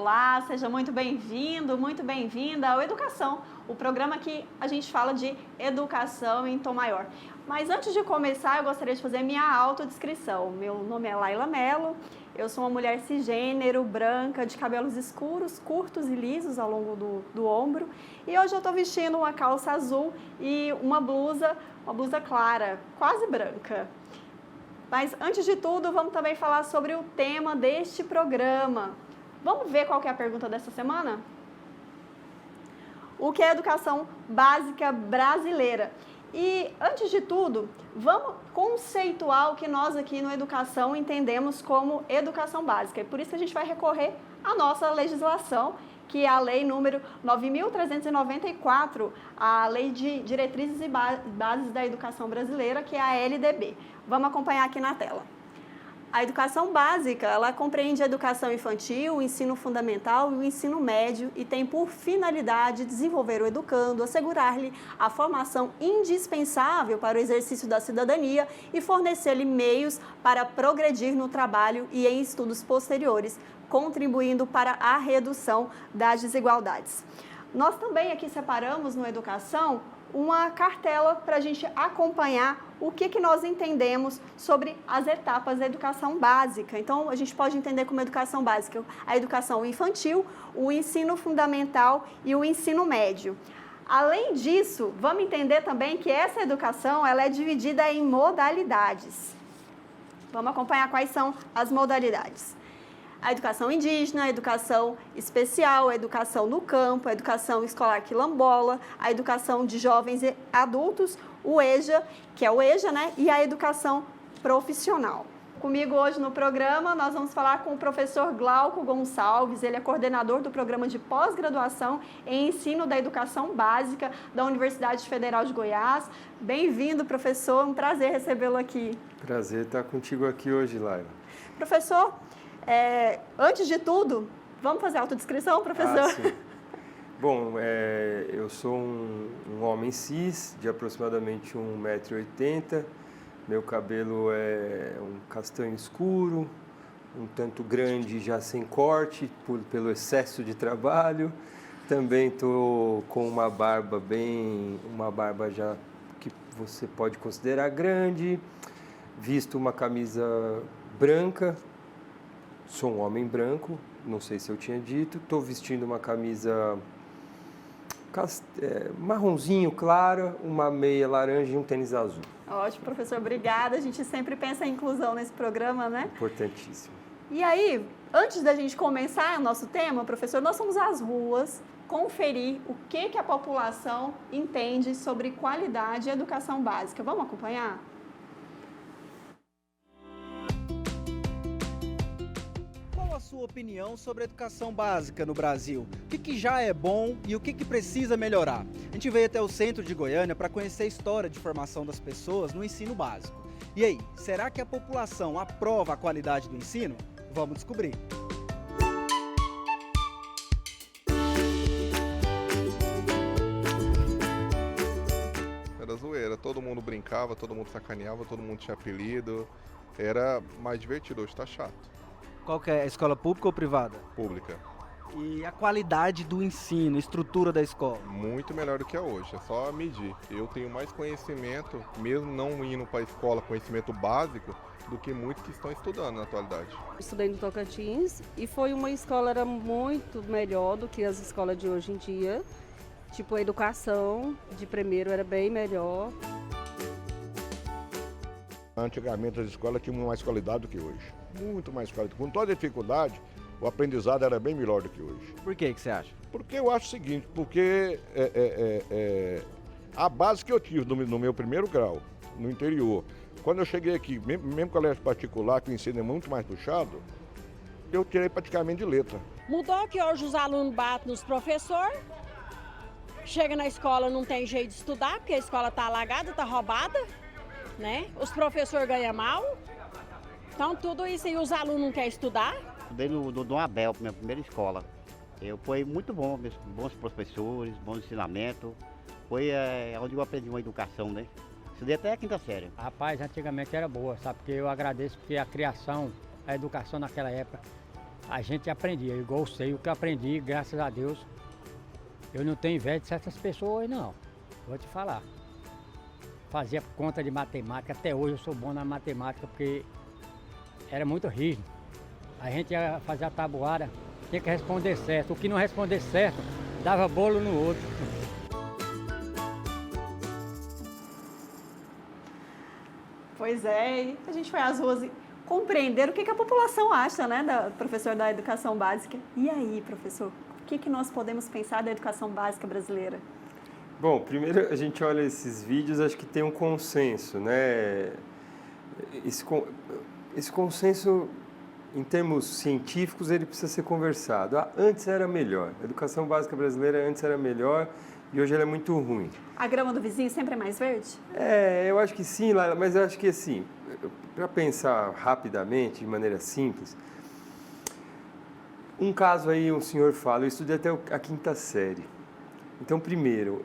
Olá, seja muito bem-vindo, muito bem-vinda ao Educação, o programa que a gente fala de educação em tom maior. Mas antes de começar, eu gostaria de fazer minha autodescrição. Meu nome é Laila Mello, eu sou uma mulher cisgênero, branca, de cabelos escuros, curtos e lisos ao longo do ombro. E hoje eu estou vestindo uma calça azul e uma blusa clara, quase branca. Mas antes de tudo, vamos também falar sobre o tema deste programa. Vamos ver qual que é a pergunta dessa semana? O que é educação básica brasileira? E, antes de tudo, vamos conceituar o que nós aqui no Educação entendemos como educação básica. E por isso a gente vai recorrer à nossa legislação, que é a Lei número 9.394, a Lei de Diretrizes e Bases da Educação Brasileira, que é a LDB. Vamos acompanhar aqui na tela. A educação básica, ela compreende a educação infantil, o ensino fundamental e o ensino médio e tem por finalidade desenvolver o educando, assegurar-lhe a formação indispensável para o exercício da cidadania e fornecer-lhe meios para progredir no trabalho e em estudos posteriores, contribuindo para a redução das desigualdades. Nós também aqui separamos no Educação uma cartela para a gente acompanhar o que nós entendemos sobre as etapas da educação básica. Então, a gente pode entender como educação básica a educação infantil, o ensino fundamental e o ensino médio. Além disso, vamos entender também que essa educação ela é dividida em modalidades. Vamos acompanhar quais são as modalidades. A educação indígena, a educação especial, a educação no campo, a educação escolar quilombola, a educação de jovens e adultos, o EJA, que é o EJA, né? E a educação profissional. Comigo hoje no programa, nós vamos falar com o professor Glauco Gonçalves, ele é coordenador do programa de pós-graduação em ensino da educação básica da Universidade Federal de Goiás. Bem-vindo, professor, um prazer recebê-lo aqui. Prazer estar contigo aqui hoje, Laila. Professor, antes de tudo, vamos fazer a autodescrição, professor? Sim. Bom, eu sou um homem cis, de aproximadamente 1,80 m. Meu cabelo é um castanho escuro, um tanto grande, já sem corte, pelo excesso de trabalho. Também estou com uma barba já que você pode considerar grande. Visto uma camisa branca. Sou um homem branco, não sei se eu tinha dito. Estou vestindo uma camisa marronzinho clara, uma meia laranja e um tênis azul. Ótimo, professor, obrigada. A gente sempre pensa em inclusão nesse programa, né? Importantíssimo. E aí, antes da gente começar o nosso tema, professor, nós fomos às ruas conferir o que a população entende sobre qualidade e educação básica. Vamos acompanhar? Qual a sua opinião sobre a educação básica no Brasil? O que já é bom e o que precisa melhorar? A gente veio até o centro de Goiânia para conhecer a história de formação das pessoas no ensino básico. E aí, será que a população aprova a qualidade do ensino? Vamos descobrir. Era zoeira, todo mundo brincava, todo mundo sacaneava, todo mundo tinha apelido. Era mais divertido, hoje tá chato. Qual que é, a escola pública ou privada? Pública. E a qualidade do ensino, a estrutura da escola? Muito melhor do que é hoje, é só medir. Eu tenho mais conhecimento, mesmo não indo para a escola, conhecimento básico, do que muitos que estão estudando na atualidade. Estudei no Tocantins e foi uma escola era muito melhor do que as escolas de hoje em dia. Tipo, a educação de primeiro era bem melhor. Antigamente as escolas tinham mais qualidade do que hoje, muito mais qualidade. Com toda a dificuldade, o aprendizado era bem melhor do que hoje. Por que você acha? Porque eu acho o seguinte, porque a base que eu tive no meu primeiro grau, no interior, quando eu cheguei aqui, mesmo colégio particular, que o ensino é muito mais puxado, eu tirei praticamente de letra. Mudou que hoje os alunos batem nos professores, chega na escola não tem jeito de estudar, porque a escola está alagada, está roubada, né? Os professores ganham mal, então tudo isso aí os alunos não querem estudar. Estudei no Dom Abel, minha primeira escola. Foi muito bom, bons professores, bons ensinamentos. Foi onde eu aprendi uma educação, né? Estudei até a quinta série. Rapaz, antigamente era boa, sabe? Porque eu agradeço porque a criação, a educação naquela época a gente aprendia. Igual eu sei o que aprendi, graças a Deus. Eu não tenho inveja de certas pessoas, não. Vou te falar. Fazia conta de matemática, até hoje eu sou bom na matemática, porque era muito rígido. A gente ia fazer a tabuada, tinha que responder certo. O que não responder certo, dava bolo no outro. Pois é, e a gente foi às ruas e compreender o que a população acha, né, professor da educação básica. E aí, professor, o que nós podemos pensar da educação básica brasileira? Bom, primeiro a gente olha esses vídeos, acho que tem um consenso, né? Esse consenso, em termos científicos, ele precisa ser conversado. Antes era melhor, a educação básica brasileira antes era melhor e hoje ela é muito ruim. A grama do vizinho sempre é mais verde? Eu acho que sim, Laila, mas eu acho que assim, para pensar rapidamente, de maneira simples, um caso aí, um senhor fala, eu estudei até a 5ª série. Então, primeiro,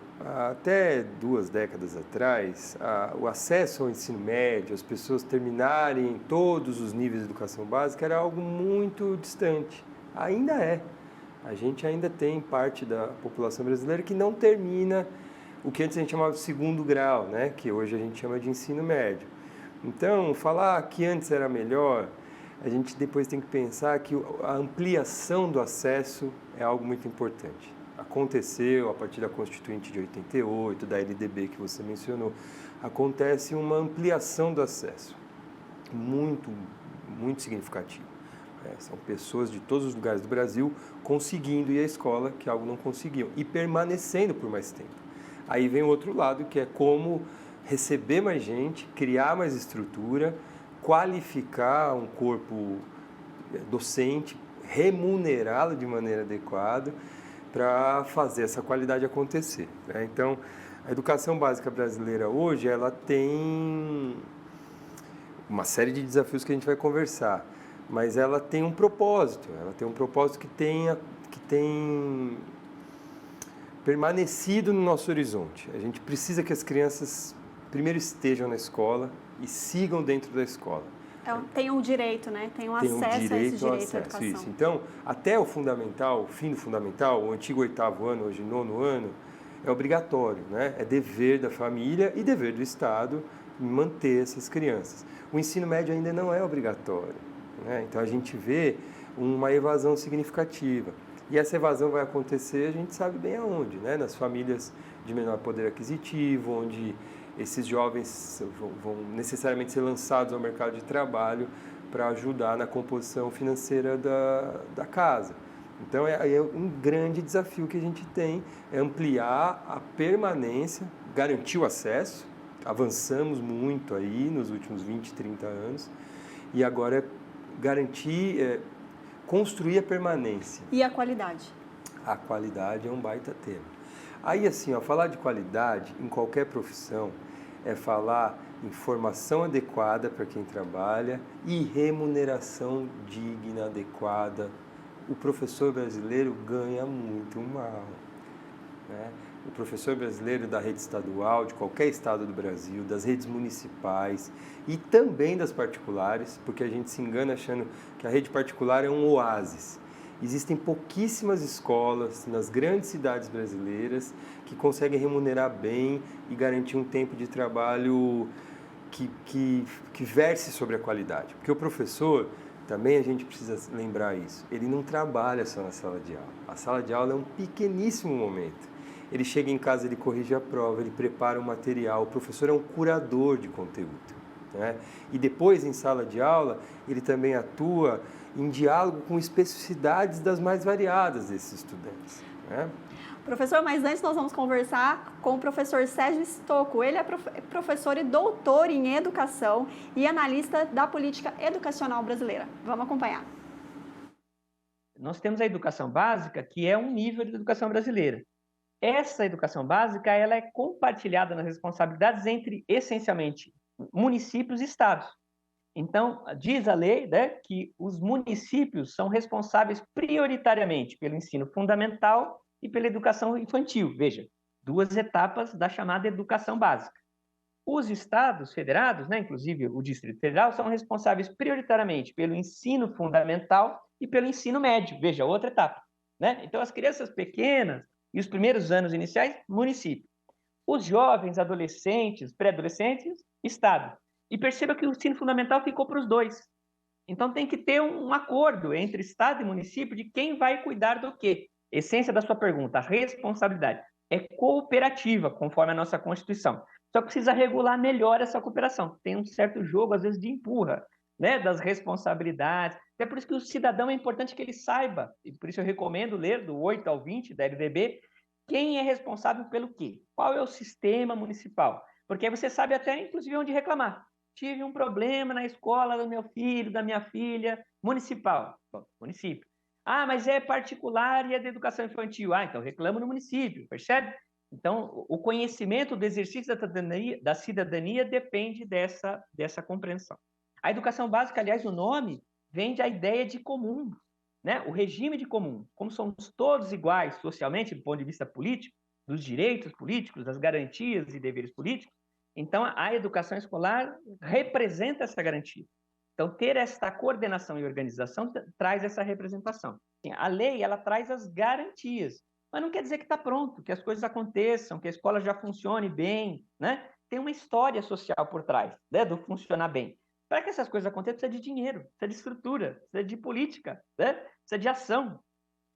até 2 décadas atrás, o acesso ao ensino médio, as pessoas terminarem todos os níveis de educação básica era algo muito distante. Ainda é. A gente ainda tem parte da população brasileira que não termina o que antes a gente chamava de 2º grau, né? Que hoje a gente chama de ensino médio. Então, falar que antes era melhor, a gente depois tem que pensar que a ampliação do acesso é algo muito importante. Aconteceu a partir da Constituinte de 88, da LDB que você mencionou, acontece uma ampliação do acesso muito, muito significativa. São pessoas de todos os lugares do Brasil conseguindo ir à escola, que algo não conseguiam, e permanecendo por mais tempo. Aí vem o outro lado, que é como receber mais gente, criar mais estrutura, qualificar um corpo docente, remunerá-lo de maneira adequada, para fazer essa qualidade acontecer, né? Então, a educação básica brasileira hoje, ela tem uma série de desafios que a gente vai conversar, mas ela tem um propósito que tem permanecido no nosso horizonte. A gente precisa que as crianças primeiro estejam na escola e sigam dentro da escola. Tem um direito, né? Tem um acesso a esse direito à educação. Isso. Então, até o fundamental, o fim do fundamental, o antigo 8º ano, hoje 9º ano, é obrigatório, né? É dever da família e dever do Estado manter essas crianças. O ensino médio ainda não é obrigatório, né? Então, a gente vê uma evasão significativa. E essa evasão vai acontecer, a gente sabe bem aonde, né? Nas famílias de menor poder aquisitivo, onde esses jovens vão necessariamente ser lançados ao mercado de trabalho para ajudar na composição financeira da casa. Então, é um grande desafio que a gente tem, é ampliar a permanência, garantir o acesso. Avançamos muito aí nos últimos 20, 30 anos, e agora é garantir, construir a permanência. E a qualidade? A qualidade é um baita tema. Aí, assim, falar de qualidade em qualquer profissão é falar em formação adequada para quem trabalha e remuneração digna, adequada. O professor brasileiro ganha muito mal, né? O professor brasileiro da rede estadual, de qualquer estado do Brasil, das redes municipais e também das particulares, porque a gente se engana achando que a rede particular é um oásis. Existem pouquíssimas escolas nas grandes cidades brasileiras que conseguem remunerar bem e garantir um tempo de trabalho que verse sobre a qualidade. Porque o professor, também a gente precisa lembrar isso, ele não trabalha só na sala de aula. A sala de aula é um pequeníssimo momento. Ele chega em casa, ele corrige a prova, ele prepara o material. O professor é um curador de conteúdo, né? E depois, em sala de aula, ele também atua em diálogo com especificidades das mais variadas desses estudantes, né? Professor, mas antes nós vamos conversar com o professor Sérgio Stocco. Ele é professor e doutor em educação e analista da política educacional brasileira. Vamos acompanhar. Nós temos a educação básica, que é um nível de educação brasileira. Essa educação básica, ela é compartilhada nas responsabilidades entre, essencialmente, municípios e estados. Então, diz a lei, né, que os municípios são responsáveis prioritariamente pelo ensino fundamental e pela educação infantil. Veja, 2 etapas da chamada educação básica. Os estados federados, né, inclusive o Distrito Federal, são responsáveis prioritariamente pelo ensino fundamental e pelo ensino médio. Veja, outra etapa, né? Então, as crianças pequenas e os primeiros anos iniciais, município. Os jovens, adolescentes, pré-adolescentes, estado. E perceba que o ensino fundamental ficou para os dois. Então, tem que ter um acordo entre estado e município de quem vai cuidar do quê. Essência da sua pergunta, a responsabilidade é cooperativa, conforme a nossa Constituição. Só que precisa regular melhor essa cooperação. Tem um certo jogo, às vezes, de empurra, né, das responsabilidades. É por isso que o cidadão é importante que ele saiba, e por isso eu recomendo ler do 8 ao 20 da LDB, quem é responsável pelo quê? Qual é o sistema municipal? Porque aí você sabe até, inclusive, onde reclamar. Tive um problema na escola do meu filho, da minha filha, municipal. Bom, município. Ah, mas é particular e é de educação infantil. Ah, então reclamo no município, percebe? Então, o conhecimento do exercício da cidadania depende dessa compreensão. A educação básica, aliás, o nome vem da ideia de comum, né? O regime de comum. Como somos todos iguais socialmente, do ponto de vista político, dos direitos políticos, das garantias e deveres políticos, então a educação escolar representa essa garantia. Então, ter esta coordenação e organização traz essa representação. A lei, ela traz as garantias, mas não quer dizer que está pronto, que as coisas aconteçam, que a escola já funcione bem, né? Tem uma história social por trás, né, do funcionar bem. Para que essas coisas aconteçam, precisa de dinheiro, precisa de estrutura, precisa de política, né? Precisa de ação.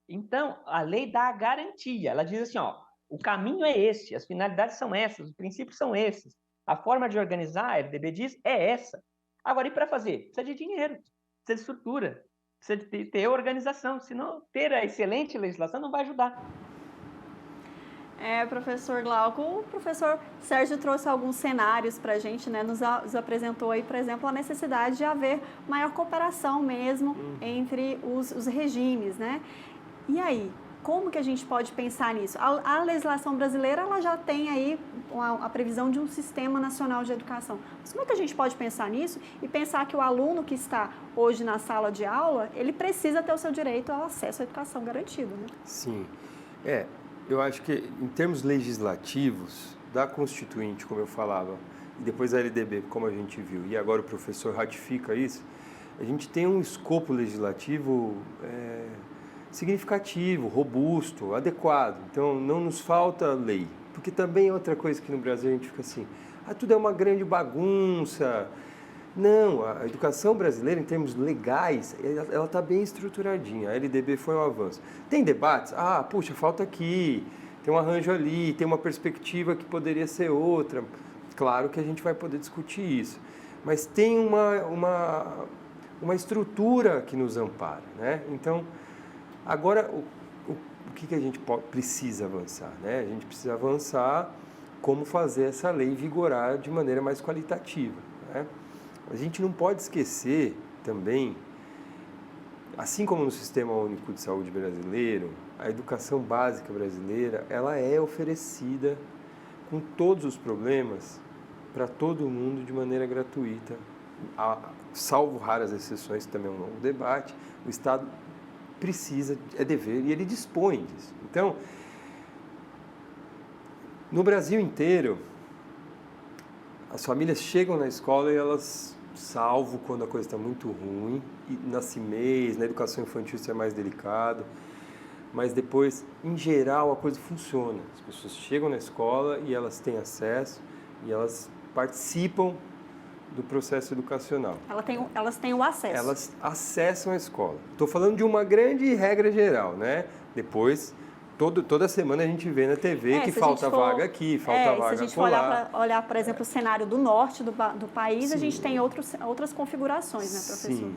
Então, a lei dá a garantia. Ela diz assim, ó, o caminho é esse, as finalidades são essas, os princípios são esses. A forma de organizar, a LDB diz, é essa. Agora, e para fazer? Precisa de dinheiro, precisa de estrutura, precisa de ter organização, senão ter a excelente legislação não vai ajudar. Professor Glauco, o professor Sérgio trouxe alguns cenários para a gente, né? Nos apresentou aí, por exemplo, a necessidade de haver maior cooperação mesmo entre os regimes, né? E aí, como que a gente pode pensar nisso? A legislação brasileira, ela já tem aí a previsão de um Sistema Nacional de Educação. Mas como é que a gente pode pensar nisso e pensar que o aluno que está hoje na sala de aula, ele precisa ter o seu direito ao acesso à educação garantido, né? Sim. Eu acho que em termos legislativos, da Constituinte, como eu falava, e depois a LDB, como a gente viu, e agora o professor ratifica isso, a gente tem um escopo legislativo significativo, robusto, adequado. Então, não nos falta lei. Porque também é outra coisa que no Brasil a gente fica assim, tudo é uma grande bagunça. Não, a educação brasileira, em termos legais, ela está bem estruturadinha. A LDB foi um avanço. Tem debates? Puxa, falta aqui, tem um arranjo ali, tem uma perspectiva que poderia ser outra. Claro que a gente vai poder discutir isso. Mas tem uma estrutura que nos ampara, né? Então, agora, o que a gente precisa avançar, né? A gente precisa avançar como fazer essa lei vigorar de maneira mais qualitativa, né? A gente não pode esquecer também, assim como no Sistema Único de Saúde brasileiro, a educação básica brasileira, ela é oferecida com todos os problemas para todo mundo de maneira gratuita, salvo raras exceções, que também é um longo debate. O Estado precisa, é dever, e ele dispõe disso. Então, no Brasil inteiro, as famílias chegam na escola e elas, salvo quando a coisa está muito ruim, e na CIMEIs, na educação infantil isso é mais delicado, mas depois, em geral, a coisa funciona. As pessoas chegam na escola e elas têm acesso e elas participam do processo educacional. Elas têm o acesso. Elas acessam a escola. Estou falando de uma grande regra geral, né? Depois, toda semana a gente vê na TV que falta vaga aqui, falta vaga acolá. Se a gente for olhar, por exemplo, o cenário do norte do país, a gente tem outras configurações, né, professor? Sim,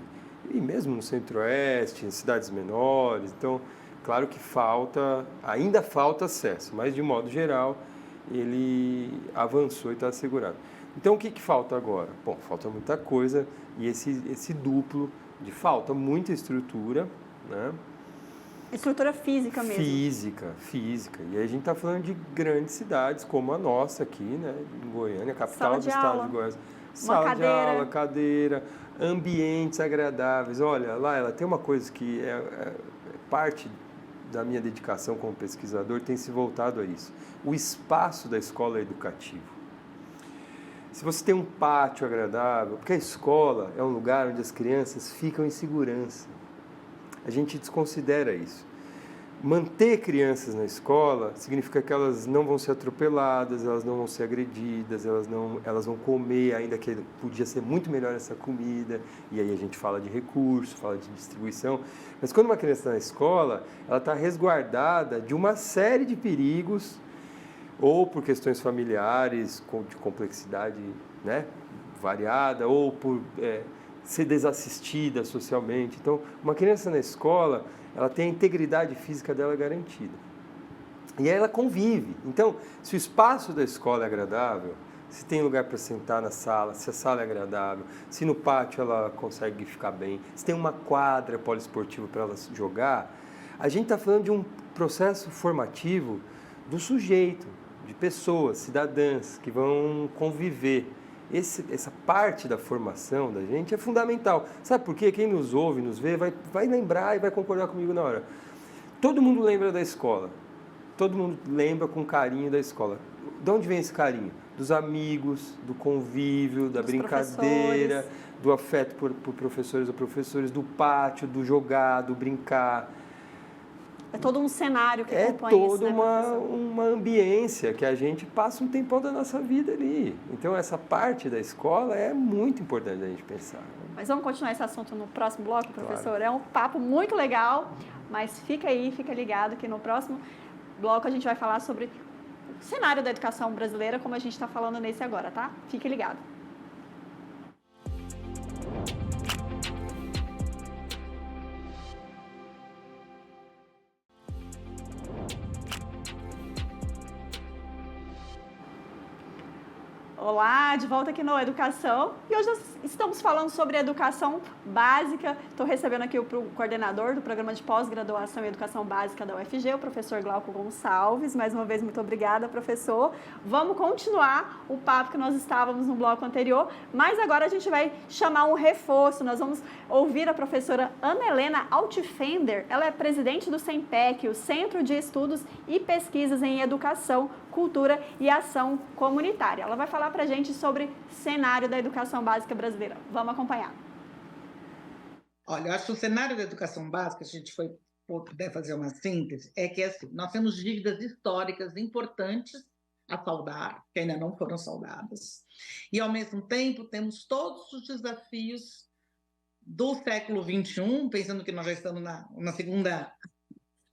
e mesmo no centro-oeste, em cidades menores. Então, claro que ainda falta acesso, mas de modo geral, ele avançou e está assegurado. Então, o que falta agora? Bom, falta muita coisa e esse duplo de falta muita estrutura, né? Estrutura física mesmo. Física. E aí a gente está falando de grandes cidades, como a nossa aqui, né? Em Goiânia, capital do estado de Goiás. Sala de aula, cadeira, ambientes agradáveis. Olha, lá ela tem uma coisa que é parte da minha dedicação como pesquisador, tem se voltado a isso. O espaço da escola é educativo. se você tem um pátio agradável, porque a escola é um lugar onde as crianças ficam em segurança. A gente desconsidera isso. Manter crianças na escola significa que elas não vão ser atropeladas, elas não vão ser agredidas, elas vão comer, ainda que podia ser muito melhor essa comida, e aí a gente fala de recurso, fala de distribuição. Mas quando uma criança está na escola, ela está resguardada de uma série de perigos, ou por questões familiares, de complexidade, né, variada, ou por ser desassistida socialmente. Então, uma criança na escola, ela tem a integridade física dela garantida. E aí ela convive. Então, se o espaço da escola é agradável, se tem lugar para sentar na sala, se a sala é agradável, se no pátio ela consegue ficar bem, se tem uma quadra poliesportiva para ela jogar, a gente está falando de um processo formativo do sujeito, de pessoas, cidadãs, que vão conviver. Essa parte da formação da gente é fundamental. Sabe por quê? Quem nos ouve, nos vê, vai lembrar e vai concordar comigo na hora. Todo mundo lembra da escola. Todo mundo lembra com carinho da escola. De onde vem esse carinho? Dos amigos, do convívio, da brincadeira, do afeto por professores ou professores, do pátio, do jogar, do brincar. É todo um cenário que acompanha isso, né, uma ambiência que a gente passa um tempão da nossa vida ali. Então, essa parte da escola é muito importante a gente pensar. Mas vamos continuar esse assunto no próximo bloco, professor? Claro. É um papo muito legal, mas fica aí, fica ligado que no próximo bloco a gente vai falar sobre o cenário da educação brasileira, como a gente está falando nesse agora, tá? Fique ligado. Olá, de volta aqui no Educação. E hoje nós estamos falando sobre educação básica. Estou recebendo aqui o coordenador do programa de pós-graduação em educação básica da UFG, o professor Glauco Gonçalves. Mais uma vez, muito obrigada, professor. Vamos continuar o papo que nós estávamos no bloco anterior, mas agora a gente vai chamar um reforço. Nós vamos ouvir a professora Ana Helena Altfender. Ela é presidente do CENPEC, o Centro de Estudos e Pesquisas em Educação, Cultura e Ação Comunitária. Ela vai falar para a gente sobre cenário da educação básica brasileira. Vamos acompanhar. Olha, eu acho que o cenário da educação básica, se a gente puder fazer uma síntese, é que assim, nós temos dívidas históricas importantes a saldar, que ainda não foram saldadas, e ao mesmo tempo temos todos os desafios do século XXI, pensando que nós já estamos na segunda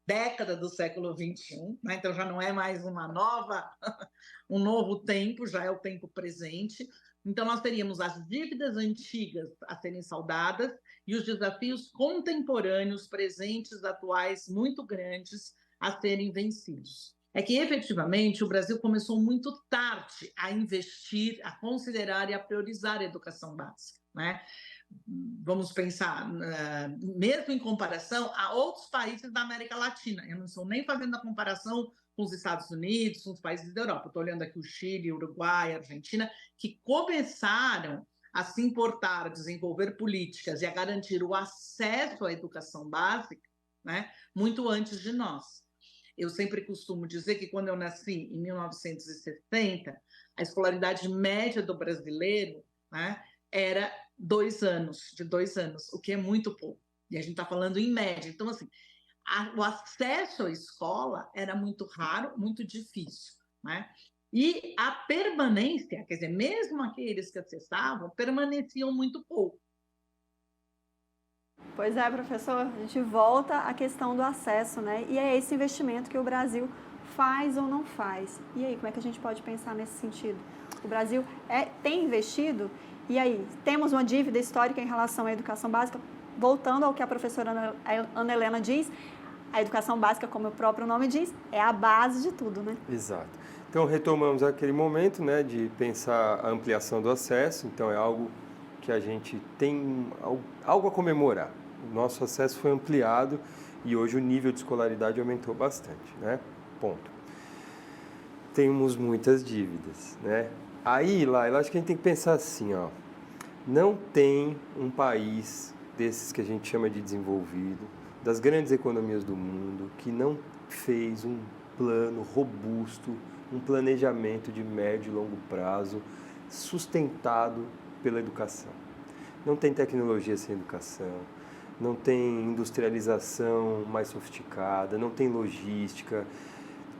década do século XXI, né? Então já não é mais um novo tempo, já é o tempo presente. Então nós teríamos as dívidas antigas a serem saldadas e os desafios contemporâneos, presentes, atuais, muito grandes, a serem vencidos. É que, efetivamente, o Brasil começou muito tarde a investir, a considerar e a priorizar a educação básica, né? Vamos pensar, mesmo em comparação a outros países da América Latina. Eu não estou nem fazendo a comparação com os Estados Unidos, com os países da Europa. Estou olhando aqui o Chile, o Uruguai, a Argentina, que começaram a se importar, a desenvolver políticas e a garantir o acesso à educação básica, né, muito antes de nós. Eu sempre costumo dizer que quando eu nasci, em 1960, a escolaridade média do brasileiro, né, era 2 anos, de 2 anos, o que é muito pouco. E a gente está falando em média. Então, assim, o acesso à escola era muito raro, muito difícil, né? E a permanência, quer dizer, mesmo aqueles que acessavam, permaneciam muito pouco. Pois é, professor, a gente volta à questão do acesso, né? E é esse investimento que o Brasil faz ou não faz. E aí, como é que a gente pode pensar nesse sentido? O Brasil tem investido. E aí, temos uma dívida histórica em relação à educação básica? Voltando ao que a professora Ana Helena diz, a educação básica, como o próprio nome diz, é a base de tudo, né? Exato. Então, retomamos aquele momento, né, de pensar a ampliação do acesso. Então, é algo que a gente tem algo a comemorar. O nosso acesso foi ampliado e hoje o nível de escolaridade aumentou bastante, né? Ponto. Temos muitas dívidas, né? Aí, Laila, acho que a gente tem que pensar assim, ó, não tem um país desses que a gente chama de desenvolvido, das grandes economias do mundo, que não fez um plano robusto, um planejamento de médio e longo prazo sustentado pela educação. Não tem tecnologia sem educação, não tem industrialização mais sofisticada, não tem logística.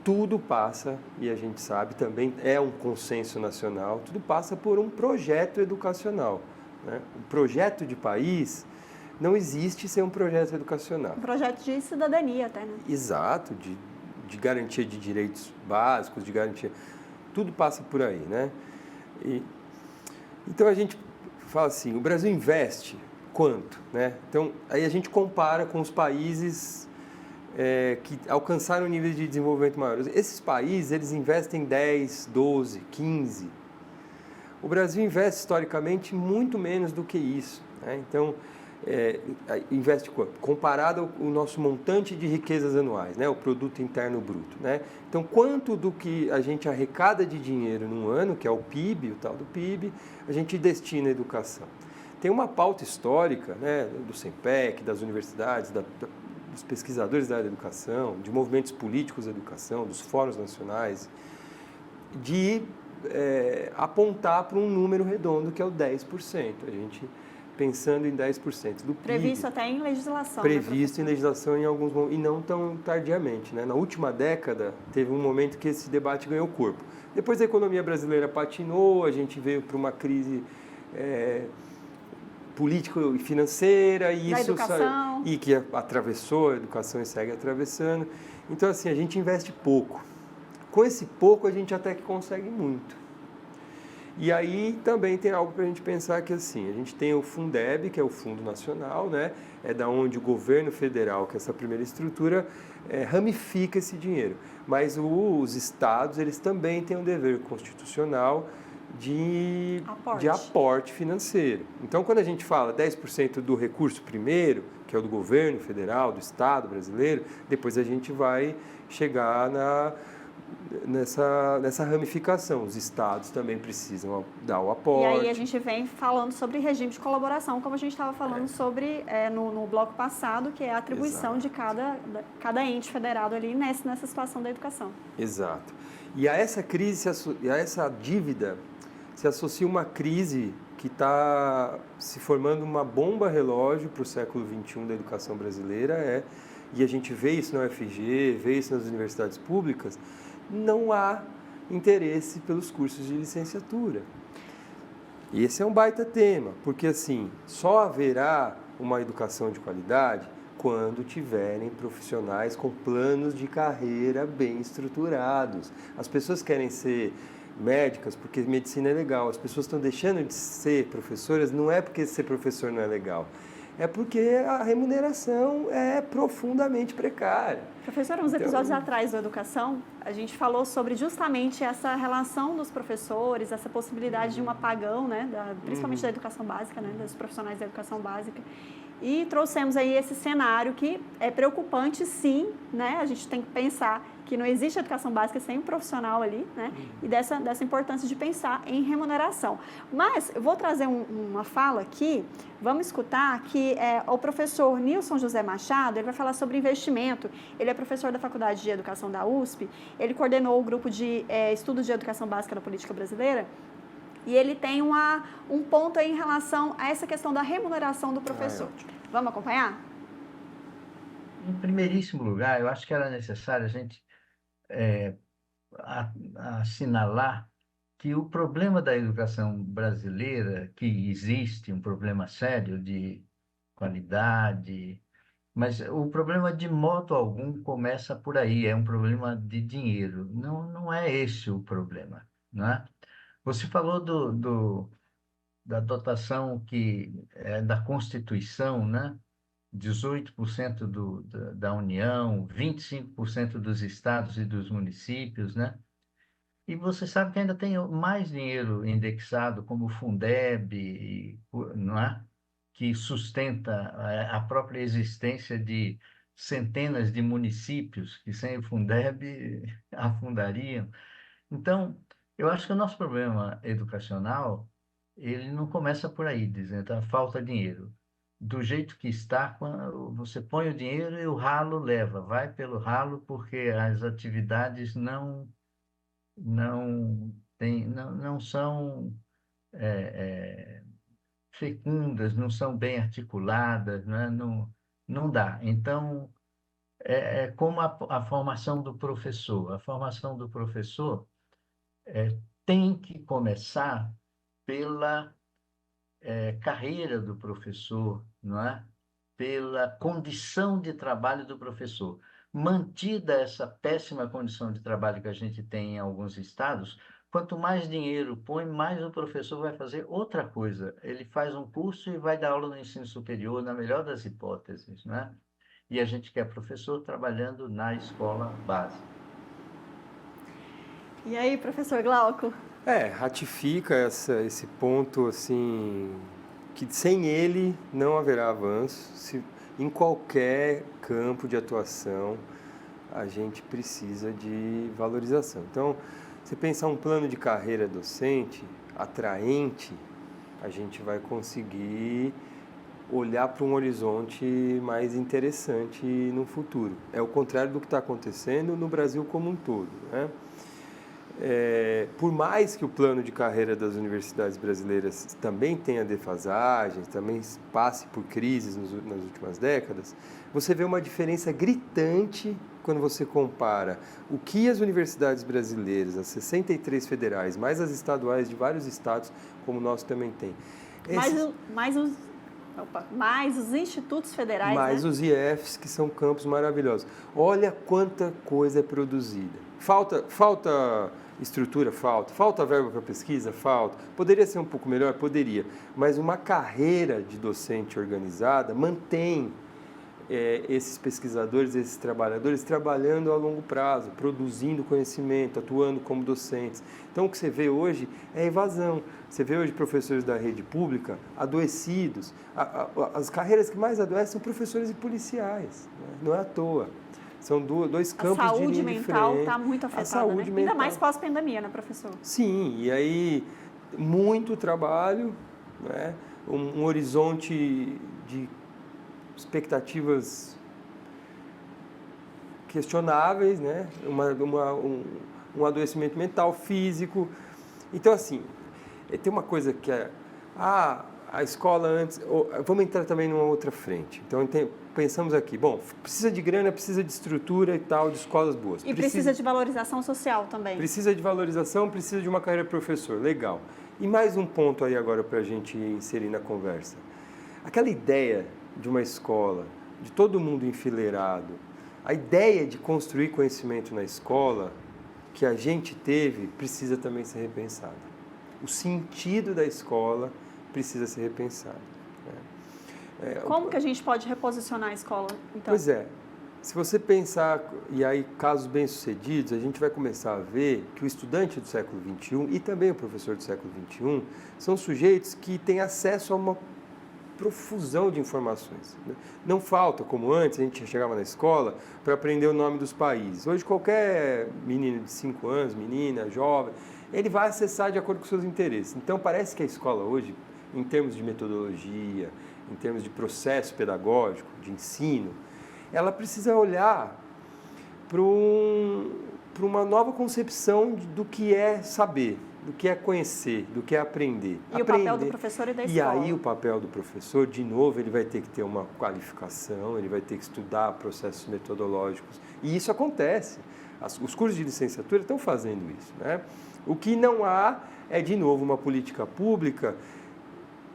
Tudo passa, e a gente sabe também, é um consenso nacional, tudo passa por um projeto educacional, né? O projeto de país não existe sem um projeto educacional. Um projeto de cidadania até, né? Exato, de garantia de direitos básicos, de garantia... Tudo passa por aí, né? Então a gente fala assim, o Brasil investe quanto, né? Então aí a gente compara com os países que alcançaram níveis de desenvolvimento maiores. Esses países, eles investem 10, 12, 15. O Brasil investe historicamente muito menos do que isso, né? Então, investe quanto? Comparado ao nosso montante de riquezas anuais, né? O produto interno bruto, né? Então, quanto do que a gente arrecada de dinheiro num ano, que é o PIB, o tal do PIB, a gente destina à educação. Tem uma pauta histórica, né, do SEMPEC, das universidades, dos pesquisadores da área da educação, de movimentos políticos da educação, dos fóruns nacionais, de apontar para um número redondo que é o 10%. A gente pensando em 10% do PIB. Previsto até em legislação. Previsto em legislação em alguns momentos, e não tão tardiamente, né? Na última década, teve um momento que esse debate ganhou corpo. Depois a economia brasileira patinou, a gente veio para uma crise política e financeira, e da isso educação. E que atravessou a educação e segue atravessando. Então, assim, a gente investe pouco. Com esse pouco, a gente até que consegue muito. E aí também tem algo para a gente pensar que, assim, a gente tem o Fundeb, que é o Fundo Nacional, né? É da onde o governo federal, que é essa primeira estrutura, ramifica esse dinheiro. Mas os estados, eles também têm um dever constitucional de aporte financeiro. Então, quando a gente fala 10% do recurso primeiro, que é o do governo federal, do estado brasileiro, depois a gente vai chegar nessa ramificação. Os estados também precisam dar o aporte. E aí a gente vem falando sobre regime de colaboração, como a gente estava falando sobre no bloco passado, que é a atribuição de cada ente federado ali nessa situação da educação. Exato. E a essa crise, a essa dívida, se associa uma crise que está se formando uma bomba relógio para o século XXI da educação brasileira, e a gente vê isso na UFG, vê isso nas universidades públicas, não há interesse pelos cursos de licenciatura. E esse é um baita tema, porque assim, só haverá uma educação de qualidade quando tiverem profissionais com planos de carreira bem estruturados. As pessoas querem ser médicas porque medicina é legal, as pessoas estão deixando de ser professoras, não é porque ser professor não é legal, é porque a remuneração é profundamente precária. Professora, uns episódios atrás da educação, a gente falou sobre justamente essa relação dos professores, essa possibilidade de um apagão, né, principalmente da educação básica, né, dos profissionais da educação básica. E trouxemos aí esse cenário que é preocupante, sim, né? A gente tem que pensar que não existe educação básica sem um profissional ali, né? E dessa importância de pensar em remuneração. Mas eu vou trazer uma fala aqui, vamos escutar, que o professor Nilson José Machado, ele vai falar sobre investimento. Ele é professor da Faculdade de Educação da USP, ele coordenou o grupo de estudos de educação básica da política brasileira, e ele tem um ponto aí em relação a essa questão da remuneração do professor. Vamos acompanhar? Em primeiríssimo lugar, eu acho que era necessário a gente assinalar que o problema da educação brasileira, que existe um problema sério de qualidade, mas o problema de modo algum começa por aí, é um problema de dinheiro. Não é esse o problema, não é? Você falou da dotação que é da Constituição, né? 18% da União, 25% dos estados e dos municípios, né? E você sabe que ainda tem mais dinheiro indexado, como o Fundeb, não é? Que sustenta a própria existência de centenas de municípios que sem o Fundeb afundariam. Então, eu acho que o nosso problema educacional, ele não começa por aí, dizendo que falta dinheiro. Do jeito que está, quando você põe o dinheiro e o ralo leva, vai pelo ralo, porque as atividades não são fecundas, não são bem articuladas, né? Não, não dá. Então, é como a formação do professor. A formação do professor tem que começar pela carreira do professor, não é? Pela condição de trabalho do professor. Mantida essa péssima condição de trabalho que a gente tem em alguns estados, quanto mais dinheiro põe, mais o professor vai fazer outra coisa. Ele faz um curso e vai dar aula no ensino superior, na melhor das hipóteses, né? E a gente quer professor trabalhando na escola básica. E aí, professor Glauco? Ratifica esse ponto, assim, que sem ele não haverá avanço. Em qualquer campo de atuação, a gente precisa de valorização. Então, se pensar um plano de carreira docente atraente, a gente vai conseguir olhar para um horizonte mais interessante no futuro. É o contrário do que está acontecendo no Brasil como um todo, né? Por mais que o plano de carreira das universidades brasileiras também tenha defasagens, também passe por crises nas últimas décadas, você vê uma diferença gritante quando você compara o que as universidades brasileiras, as 63 federais, mais as estaduais de vários estados, como o nosso também tem. Mais os institutos federais, mais, né? Os IFs, que são campos maravilhosos. Olha quanta coisa é produzida. Falta estrutura? Falta verba para pesquisa? Falta. Poderia ser um pouco melhor? Poderia. Mas uma carreira de docente organizada mantém esses pesquisadores, esses trabalhadores trabalhando a longo prazo, produzindo conhecimento, atuando como docentes. Então, o que você vê hoje é evasão. Você vê hoje professores da rede pública adoecidos. As carreiras que mais adoecem são professores e policiais, né? Não é à toa. São dois campos de linha diferente. A saúde mental está muito afetada, né? Ainda mais pós-pandemia, né, professor? Sim, e aí muito trabalho, né? Um horizonte de expectativas questionáveis, né? Um adoecimento mental, físico. Então, assim, tem uma coisa que é... a escola antes... Vamos entrar também numa outra frente. Então, pensamos aqui, bom, precisa de grana, precisa de estrutura e tal, de escolas boas. E precisa de valorização social também. Precisa de valorização, precisa de uma carreira de professor, legal. E mais um ponto aí agora para a gente inserir na conversa. Aquela ideia de uma escola, de todo mundo enfileirado, a ideia de construir conhecimento na escola que a gente teve precisa também ser repensada. O sentido da escola precisa ser repensado. Como que a gente pode reposicionar a escola, então? Pois é. Se você pensar, e aí casos bem-sucedidos, a gente vai começar a ver que o estudante do século XXI e também o professor do século XXI são sujeitos que têm acesso a uma profusão de informações. Não falta, como antes, a gente chegava na escola para aprender o nome dos países. Hoje, qualquer menino de 5 anos, menina, jovem, ele vai acessar de acordo com seus interesses. Então, parece que a escola hoje, em termos de metodologia, em termos de processo pedagógico, de ensino, ela precisa olhar para uma nova concepção do que é saber, do que é conhecer, do que é aprender. E o papel do professor e da escola. E aí o papel do professor, de novo, ele vai ter que ter uma qualificação, ele vai ter que estudar processos metodológicos. E isso acontece. Os cursos de licenciatura estão fazendo isso, né? O que não há é, de novo, uma política pública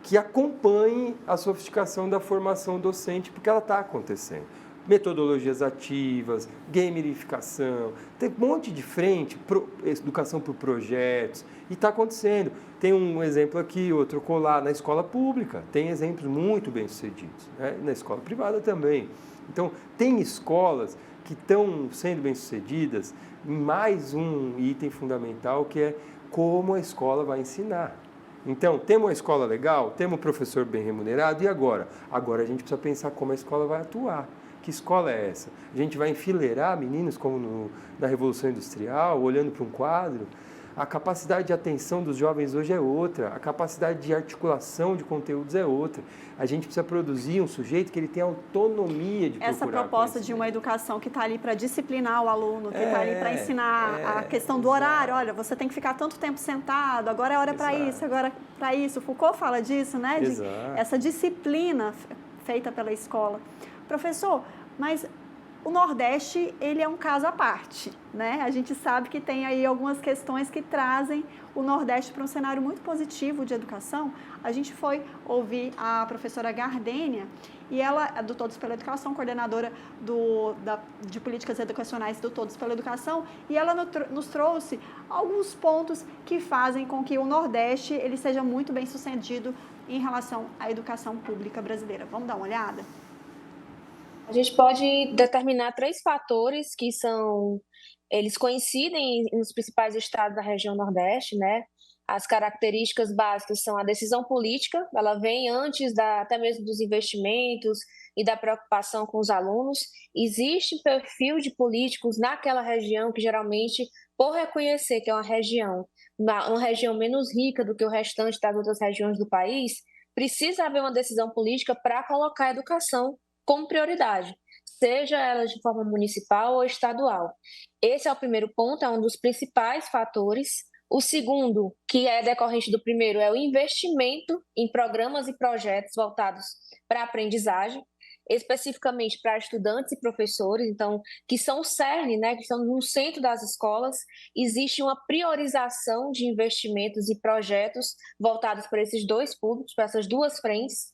que acompanhe a sofisticação da formação docente, porque ela está acontecendo. Metodologias ativas, gamificação, tem um monte de frente, educação por projetos, e está acontecendo. Tem um exemplo aqui, outro colar, na escola pública, tem exemplos muito bem-sucedidos, né? Na escola privada também. Então, tem escolas que estão sendo bem-sucedidas em mais um item fundamental, que é como a escola vai ensinar. Então, temos uma escola legal, temos um professor bem remunerado, e agora? Agora a gente precisa pensar como a escola vai atuar. Que escola é essa? A gente vai enfileirar meninos como na Revolução Industrial, olhando para um quadro? A capacidade de atenção dos jovens hoje é outra, a capacidade de articulação de conteúdos é outra. A gente precisa produzir um sujeito que ele tenha autonomia de procurar essa proposta de uma educação que está ali para disciplinar o aluno, que está ali para ensinar a questão do horário. Olha, você tem que ficar tanto tempo sentado, agora é hora para isso, agora para isso. Foucault fala disso, né? Essa disciplina feita pela escola. Professor, mas o Nordeste, ele é um caso à parte, né? A gente sabe que tem aí algumas questões que trazem o Nordeste para um cenário muito positivo de educação. A gente foi ouvir a professora Gardênia, e ela é do Todos pela Educação, coordenadora de políticas educacionais do Todos pela Educação, e ela nos trouxe alguns pontos que fazem com que o Nordeste ele seja muito bem sucedido em relação à educação pública brasileira. Vamos dar uma olhada? A gente pode determinar 3 fatores que eles coincidem nos principais estados da região Nordeste, né? As características básicas são a decisão política, ela vem antes até mesmo dos investimentos e da preocupação com os alunos. Existe um perfil de políticos naquela região que geralmente, por reconhecer que é uma região menos rica do que o restante das outras regiões do país, precisa haver uma decisão política para colocar a educação como prioridade, seja ela de forma municipal ou estadual. Esse é o primeiro ponto, é um dos principais fatores. O segundo, que é decorrente do primeiro, é o investimento em programas e projetos voltados para a aprendizagem, especificamente para estudantes e professores, então, que são o cerne, né, que estão no centro das escolas. Existe uma priorização de investimentos e projetos voltados para esses 2 públicos, para essas 2 frentes.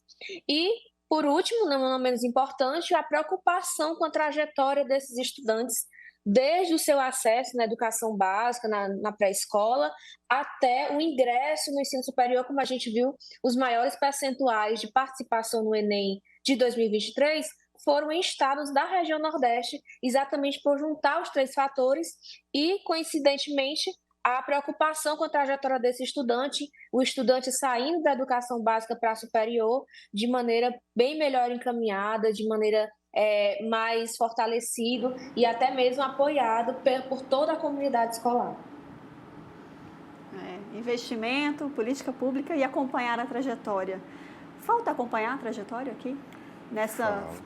E, por último, não menos importante, a preocupação com a trajetória desses estudantes, desde o seu acesso na educação básica, na pré-escola, até o ingresso no ensino superior, como a gente viu, os maiores percentuais de participação no Enem de 2023 foram em estados da região Nordeste, exatamente por juntar os 3 fatores e, coincidentemente, a preocupação com a trajetória desse estudante, o estudante saindo da educação básica para a superior de maneira bem melhor encaminhada, de maneira mais fortalecido e até mesmo apoiado por toda a comunidade escolar. Investimento, política pública e acompanhar a trajetória. Falta acompanhar a trajetória aqui?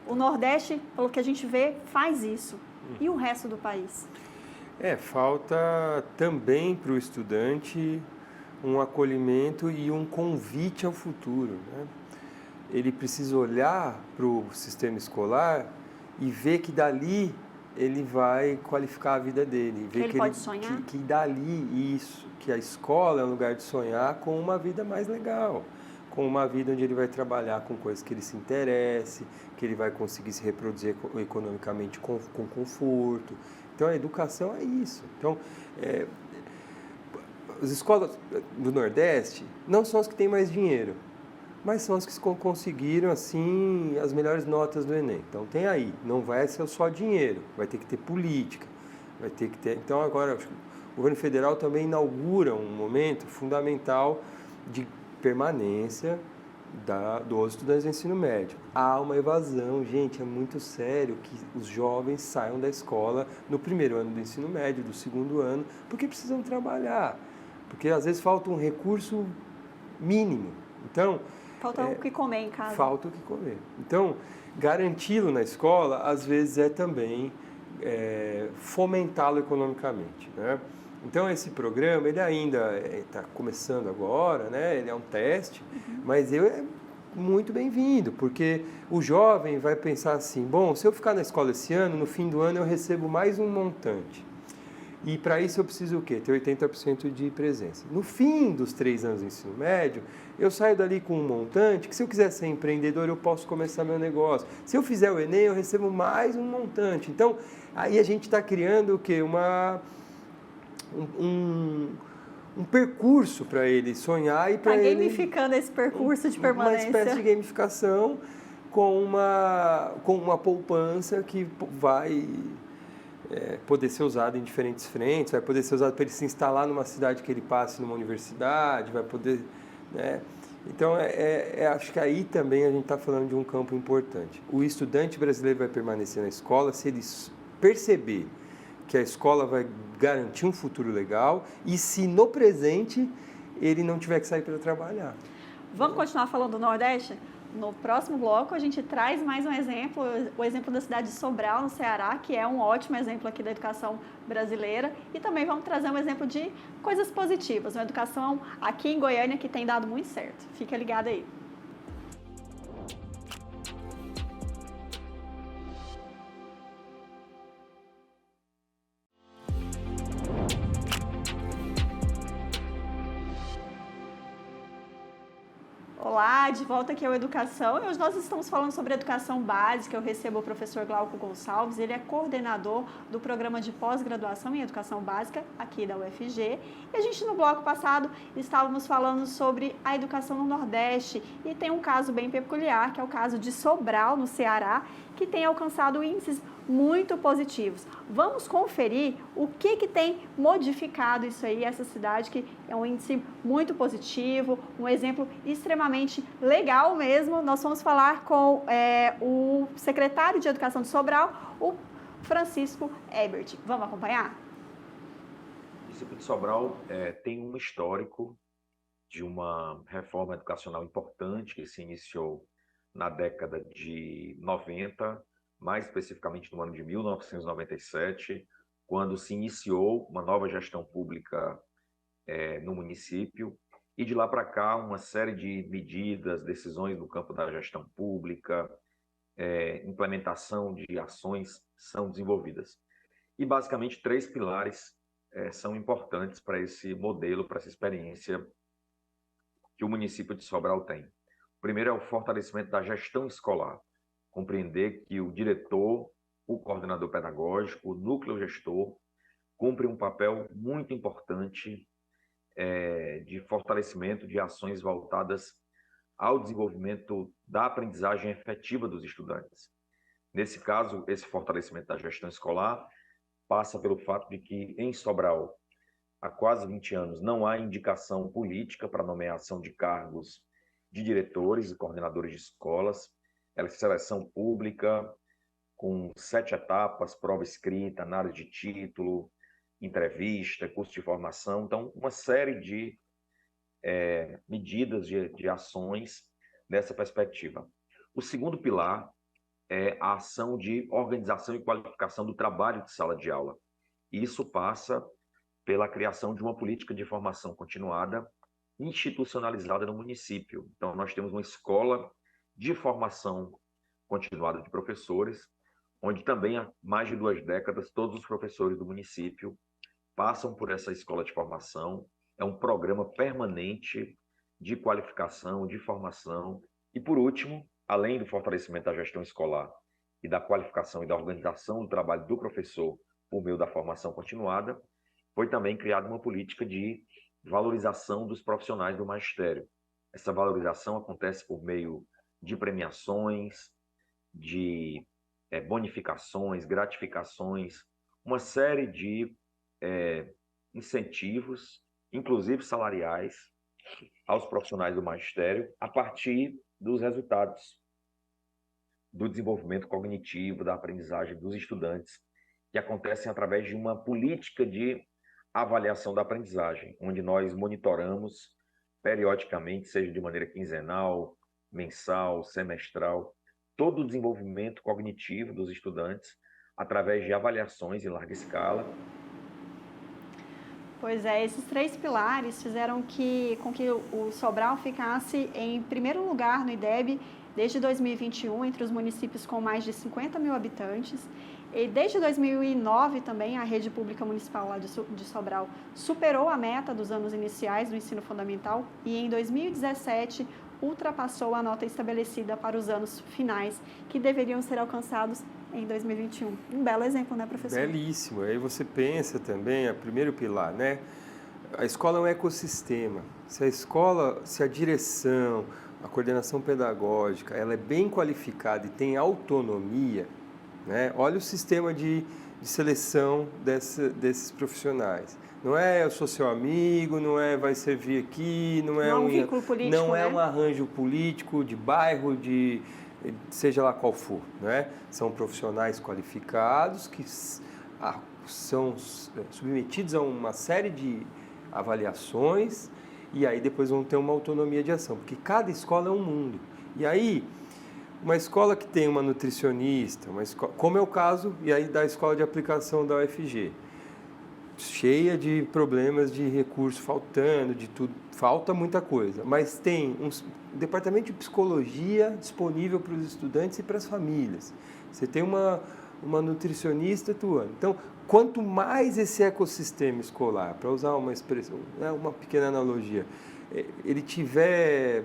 O Nordeste, pelo que a gente vê, faz isso. E o resto do país? Falta também para o estudante um acolhimento e um convite ao futuro, né? Ele precisa olhar para o sistema escolar e ver que dali ele vai qualificar a vida dele. Ver ele pode sonhar? Que dali, que a escola é um lugar de sonhar com uma vida mais legal, com uma vida onde ele vai trabalhar com coisas que ele se interesse, que ele vai conseguir se reproduzir economicamente com conforto. Então, a educação é isso. Então, as escolas do Nordeste não são as que têm mais dinheiro, mas são as que conseguiram, assim, as melhores notas do Enem. Então, tem aí. Não vai ser só dinheiro, vai ter que ter política, vai ter que ter... Então, agora, acho que o governo federal também inaugura um momento fundamental de permanência dos estudantes do ensino médio. Há uma evasão, gente, é muito sério que os jovens saiam da escola no primeiro ano do ensino médio, do segundo ano, porque precisam trabalhar, porque às vezes falta um recurso mínimo. Então, falta o que comer em casa. Falta o que comer. Então, garanti-lo na escola, às vezes, é também fomentá-lo economicamente, né? Então, esse programa, ele ainda está começando agora, né? Ele é um teste, mas é muito bem-vindo, porque o jovem vai pensar assim, bom, se eu ficar na escola esse ano, no fim do ano eu recebo mais um montante. E para isso eu preciso o quê? Ter 80% de presença. No fim dos 3 anos do ensino médio, eu saio dali com um montante que, se eu quiser ser empreendedor, eu posso começar meu negócio. Se eu fizer o Enem, eu recebo mais um montante. Então, aí a gente está criando o quê? Um percurso para ele sonhar e para ele... Está gamificando esse percurso de permanência. Uma espécie de gamificação com uma poupança que vai poder ser usada em diferentes frentes, vai poder ser usado para ele se instalar numa cidade que ele passe numa universidade, vai poder... né? Então, acho que aí também a gente está falando de um campo importante. O estudante brasileiro vai permanecer na escola se ele perceber que a escola vai garantir um futuro legal e se no presente ele não tiver que sair para trabalhar. Vamos continuar falando do Nordeste? No próximo bloco, a gente traz mais um exemplo, o exemplo da cidade de Sobral, no Ceará, que é um ótimo exemplo aqui da educação brasileira. E também vamos trazer um exemplo de coisas positivas, uma educação aqui em Goiânia que tem dado muito certo. Fica ligado aí. Olá, de volta aqui ao Educação. E hoje nós estamos falando sobre educação básica. Eu recebo o professor Glauco Gonçalves, ele é coordenador do programa de pós-graduação em educação básica aqui da UFG. E a gente no bloco passado estávamos falando sobre a educação no Nordeste e tem um caso bem peculiar, que é o caso de Sobral, no Ceará, que tem alcançado índices muito positivos. Vamos conferir o que tem modificado isso aí, essa cidade que é um índice muito positivo, um exemplo extremamente legal mesmo. Nós vamos falar com o secretário de Educação de Sobral, o Francisco Ebert. Vamos acompanhar? O município de Sobral tem um histórico de uma reforma educacional importante que se iniciou na década de 90, mais especificamente no ano de 1997, quando se iniciou uma nova gestão pública no município, e de lá para cá uma série de medidas, decisões no campo da gestão pública, implementação de ações são desenvolvidas. E basicamente 3 pilares são importantes para esse modelo, para essa experiência que o município de Sobral tem. O primeiro é o fortalecimento da gestão escolar, compreender que o diretor, o coordenador pedagógico, o núcleo gestor, cumpre um papel muito importante de fortalecimento de ações voltadas ao desenvolvimento da aprendizagem efetiva dos estudantes. Nesse caso, esse fortalecimento da gestão escolar passa pelo fato de que, em Sobral, há quase 20 anos, não há indicação política para nomeação de cargos de diretores e coordenadores de escolas. Ela é seleção pública, com 7 etapas, prova escrita, análise de título, entrevista, curso de formação. Então, uma série de medidas, de ações nessa perspectiva. O segundo pilar é a ação de organização e qualificação do trabalho de sala de aula. Isso passa pela criação de uma política de formação continuada institucionalizada no município. Então, nós temos uma escola de formação continuada de professores, onde também há mais de 2 décadas todos os professores do município passam por essa escola de formação. É um programa permanente de qualificação, de formação. E, por último, além do fortalecimento da gestão escolar e da qualificação e da organização do trabalho do professor por meio da formação continuada, foi também criada uma política de valorização dos profissionais do magistério. Essa valorização acontece por meio de premiações, de bonificações, gratificações, uma série de incentivos, inclusive salariais, aos profissionais do magistério, a partir dos resultados do desenvolvimento cognitivo, da aprendizagem dos estudantes, que acontecem através de uma política de avaliação da aprendizagem, onde nós monitoramos periodicamente, seja de maneira quinzenal, mensal, semestral, todo o desenvolvimento cognitivo dos estudantes através de avaliações em larga escala. Pois é, esses 3 pilares fizeram com que o Sobral ficasse em primeiro lugar no IDEB desde 2021, entre os municípios com mais de 50 mil habitantes. E desde 2009 também a rede pública municipal lá de Sobral superou a meta dos anos iniciais do ensino fundamental e em 2017 ultrapassou a nota estabelecida para os anos finais, que deveriam ser alcançados em 2021. Um belo exemplo, né, professor? Belíssimo. Aí você pensa também, o primeiro pilar, né? A escola é um ecossistema. Se a direção, a coordenação pedagógica, ela é bem qualificada e tem autonomia, né? Olha o sistema de seleção desses profissionais. Não é eu sou seu amigo, não é vai servir aqui, não é um vínculo político, não é né? um arranjo político de bairro, seja lá qual for, né? São profissionais qualificados que são submetidos a uma série de avaliações e aí depois vão ter uma autonomia de ação, porque cada escola é um mundo. E aí, uma escola que tem uma nutricionista, como é o caso e aí da escola de aplicação da UFG, cheia de problemas de recurso faltando, de tudo, falta muita coisa, mas tem um departamento de psicologia disponível para os estudantes e para as famílias. Você tem uma nutricionista atuando. Então, quanto mais esse ecossistema escolar, para usar uma expressão, uma pequena analogia, ele tiver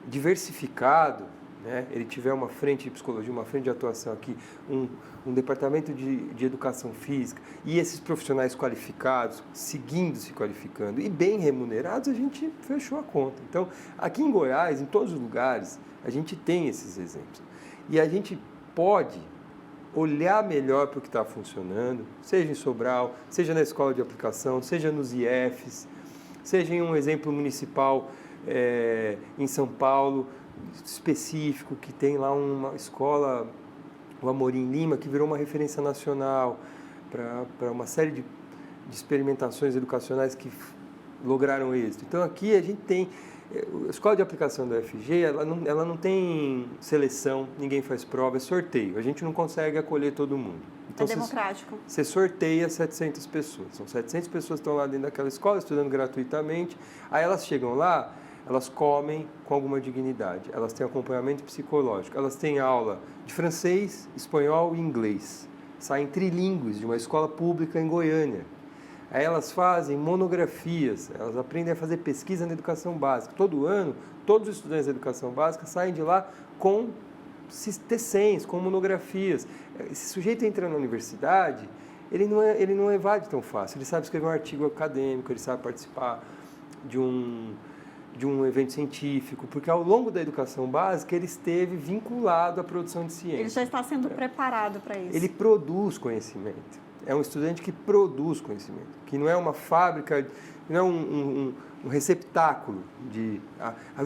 diversificado, né? Ele tiver uma frente de psicologia, uma frente de atuação aqui, um departamento de educação física e esses profissionais qualificados, seguindo se qualificando e bem remunerados, a gente fechou a conta. Então, aqui em Goiás, em todos os lugares, a gente tem esses exemplos. E a gente pode olhar melhor para o que está funcionando, seja em Sobral, seja na escola de aplicação, seja nos IFs, seja em um exemplo municipal em São Paulo, específico, que tem lá uma escola, o Amorim Lima, que virou uma referência nacional para uma série de experimentações educacionais que lograram êxito. Então aqui a gente tem, a escola de aplicação da UFG, ela não tem seleção, ninguém faz prova, é sorteio, a gente não consegue acolher todo mundo. Então, é democrático. Você sorteia 700 pessoas, são 700 pessoas que estão lá dentro daquela escola, estudando gratuitamente, aí elas chegam lá, elas comem com alguma dignidade, elas têm acompanhamento psicológico, elas têm aula de francês, espanhol e inglês. Saem trilingües de uma escola pública em Goiânia. Aí elas fazem monografias, elas aprendem a fazer pesquisa na educação básica. Todo ano, todos os estudantes da educação básica saem de lá com TCCs, com monografias. Esse sujeito entra na universidade, ele não evade tão fácil. Ele sabe escrever um artigo acadêmico, ele sabe participar de um evento científico, porque ao longo da educação básica ele esteve vinculado à produção de ciência. Ele já está sendo preparado para isso. Ele produz conhecimento. É um estudante que produz conhecimento, que não é uma fábrica, não é um receptáculo de...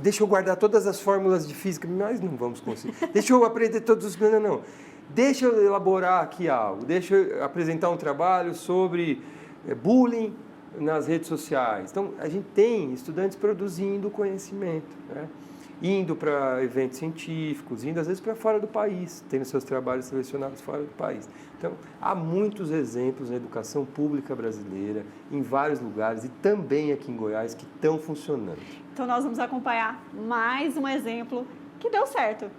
deixa eu guardar todas as fórmulas de física, nós não vamos conseguir. Deixa eu aprender todos os... Não. Deixa eu elaborar aqui algo, deixa eu apresentar um trabalho sobre bullying nas redes sociais. Então, a gente tem estudantes produzindo conhecimento, né? Indo para eventos científicos, indo às vezes para fora do país, tendo seus trabalhos selecionados fora do país. Então, há muitos exemplos na educação pública brasileira, em vários lugares e também aqui em Goiás, que estão funcionando. Então, nós vamos acompanhar mais um exemplo que deu certo.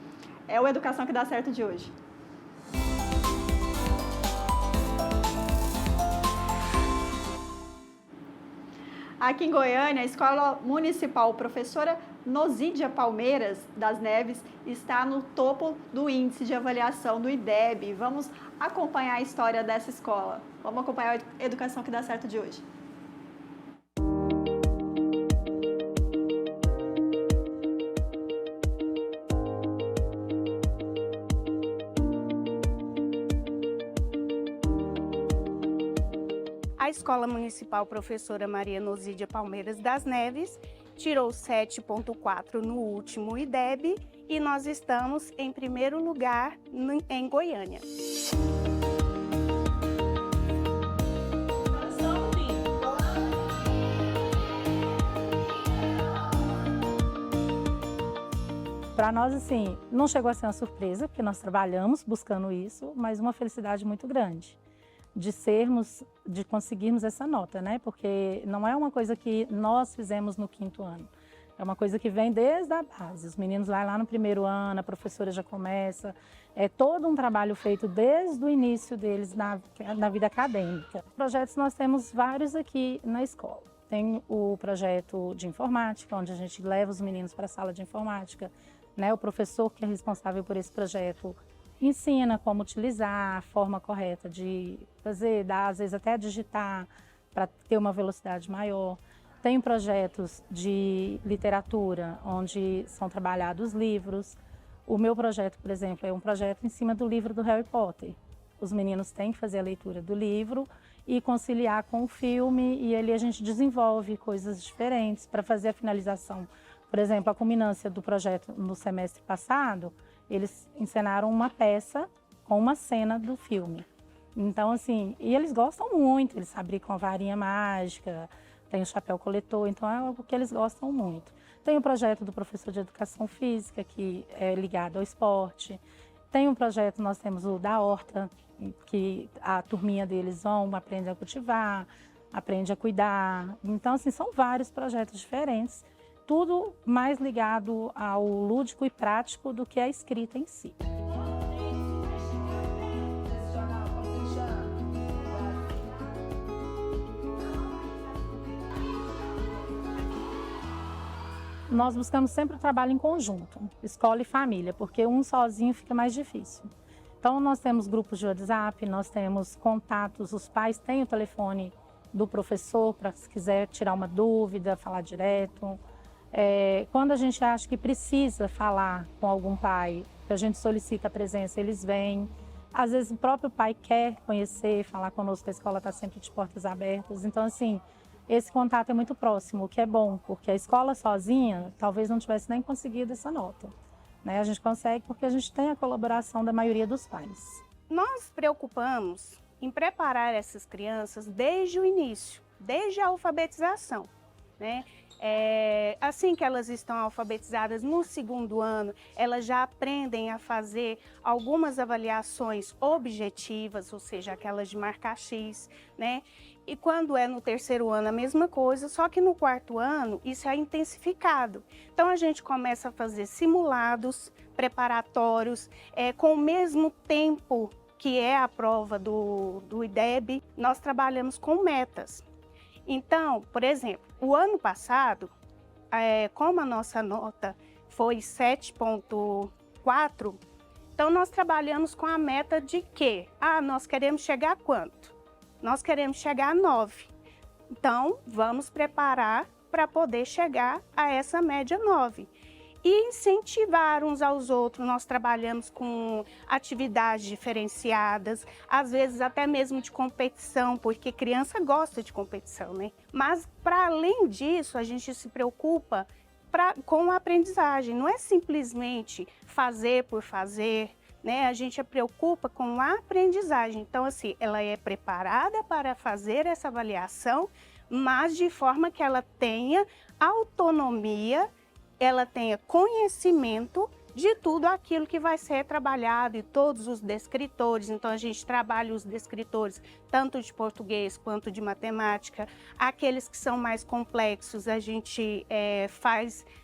É o Educação que Dá Certo de hoje. Aqui em Goiânia, a Escola Municipal Professora Nosídia Palmeiras das Neves está no topo do índice de avaliação do IDEB. Vamos acompanhar a história dessa escola. Vamos acompanhar a Educação que Dá Certo de hoje. A Escola Municipal Professora Maria Nosídia Palmeiras das Neves tirou 7,4 no último IDEB e nós estamos em primeiro lugar em Goiânia. Para nós, assim, não chegou a ser uma surpresa, porque nós trabalhamos buscando isso, mas uma felicidade muito grande de conseguirmos essa nota, né? Porque não é uma coisa que nós fizemos no 5º ano, é uma coisa que vem desde a base. Os meninos lá no primeiro ano, a professora já começa, é todo um trabalho feito desde o início deles na vida acadêmica. Projetos nós temos vários aqui na escola. Tem o projeto de informática, onde a gente leva os meninos para a sala de informática, né? O professor que é responsável por esse projeto ensina como utilizar, a forma correta de fazer, às vezes até digitar para ter uma velocidade maior. Tem projetos de literatura, onde são trabalhados livros. O meu projeto, por exemplo, é um projeto em cima do livro do Harry Potter. Os meninos têm que fazer a leitura do livro e conciliar com o filme, e ali a gente desenvolve coisas diferentes para fazer a finalização. Por exemplo, a culminância do projeto no semestre passado, eles encenaram uma peça com uma cena do filme. Então, assim, e eles gostam muito, eles fabricam a varinha mágica, tem o chapéu coletor, então é algo que eles gostam muito. Tem o projeto do professor de educação física, que é ligado ao esporte. Tem um projeto, nós temos o da horta, que a turminha deles vão, aprende a cultivar, aprende a cuidar. Então, assim, são vários projetos diferentes, tudo mais ligado ao lúdico e prático do que a escrita em si. Nós buscamos sempre o trabalho em conjunto, escola e família, porque um sozinho fica mais difícil. Então, nós temos grupos de WhatsApp, nós temos contatos, os pais têm o telefone do professor para se quiser tirar uma dúvida, falar direto. Quando a gente acha que precisa falar com algum pai, que a gente solicita a presença, eles vêm. Às vezes o próprio pai quer conhecer, falar conosco, a escola está sempre de portas abertas. Então, assim, esse contato é muito próximo, o que é bom, porque a escola sozinha talvez não tivesse nem conseguido essa nota. A gente consegue porque a gente tem a colaboração da maioria dos pais. Nós preocupamos em preparar essas crianças desde o início, desde a alfabetização, né? Assim que elas estão alfabetizadas no 2º ano, elas já aprendem a fazer algumas avaliações objetivas, ou seja, aquelas de marcar X, né? E quando é no 3º ano a mesma coisa, só que no 4º ano isso é intensificado. Então a gente começa a fazer simulados preparatórios com o mesmo tempo que é a prova do IDEB, nós trabalhamos com metas. Então, por exemplo, o ano passado, como a nossa nota foi 7,4, então nós trabalhamos com a meta de que? Nós queremos chegar a quanto? Nós queremos chegar a 9. Então, vamos preparar para poder chegar a essa média 9. E incentivar uns aos outros. Nós trabalhamos com atividades diferenciadas, às vezes até mesmo de competição, porque criança gosta de competição, né? Mas, para além disso, a gente se preocupa com a aprendizagem. Não é simplesmente fazer por fazer, né? A gente se preocupa com a aprendizagem. Então, assim, ela é preparada para fazer essa avaliação, mas de forma que ela tenha autonomia, ela tenha conhecimento de tudo aquilo que vai ser trabalhado e todos os descritores. Então, a gente trabalha os descritores tanto de português quanto de matemática. Aqueles que são mais complexos, a gente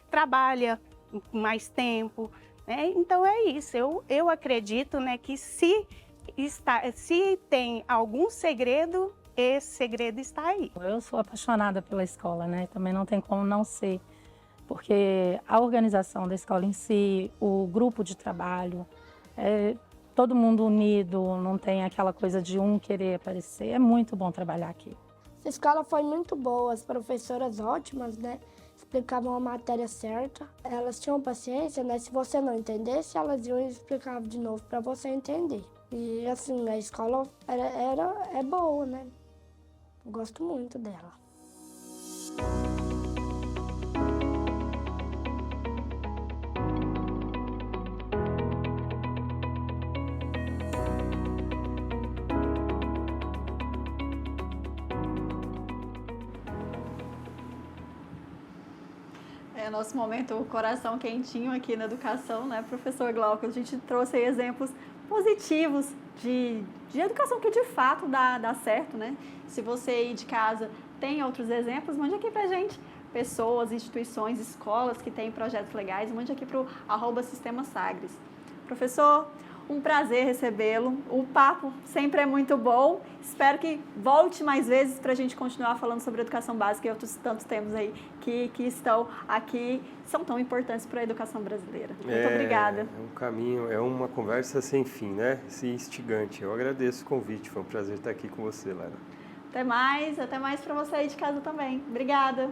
trabalha mais tempo, né? Então, é isso. Eu acredito, né, que se tem algum segredo, esse segredo está aí. Eu sou apaixonada pela escola, né? Também não tem como não ser. Porque a organização da escola em si, o grupo de trabalho, todo mundo unido, não tem aquela coisa de um querer aparecer. É muito bom trabalhar aqui. A escola foi muito boa, as professoras ótimas, né? Explicavam a matéria certa. Elas tinham paciência, né? Se você não entendesse, elas iam e explicavam de novo para você entender. E assim, a escola é boa, né? Eu gosto muito dela. Nosso momento, o coração quentinho aqui na educação, né, professor Glauco? A gente trouxe aí exemplos positivos de educação que de fato dá certo, né? Se você aí de casa tem outros exemplos, mande aqui pra gente. Pessoas, instituições, escolas que têm projetos legais, mande aqui pro @Sistema Sagres. Professor, um prazer recebê-lo. O papo sempre é muito bom. Espero que volte mais vezes para a gente continuar falando sobre educação básica e outros tantos temas aí que estão aqui, são tão importantes para a educação brasileira. Muito obrigada. É um caminho, é uma conversa sem fim, né? Instigante. Eu agradeço o convite, foi um prazer estar aqui com você, Lara. Até mais para você aí de casa também. Obrigada.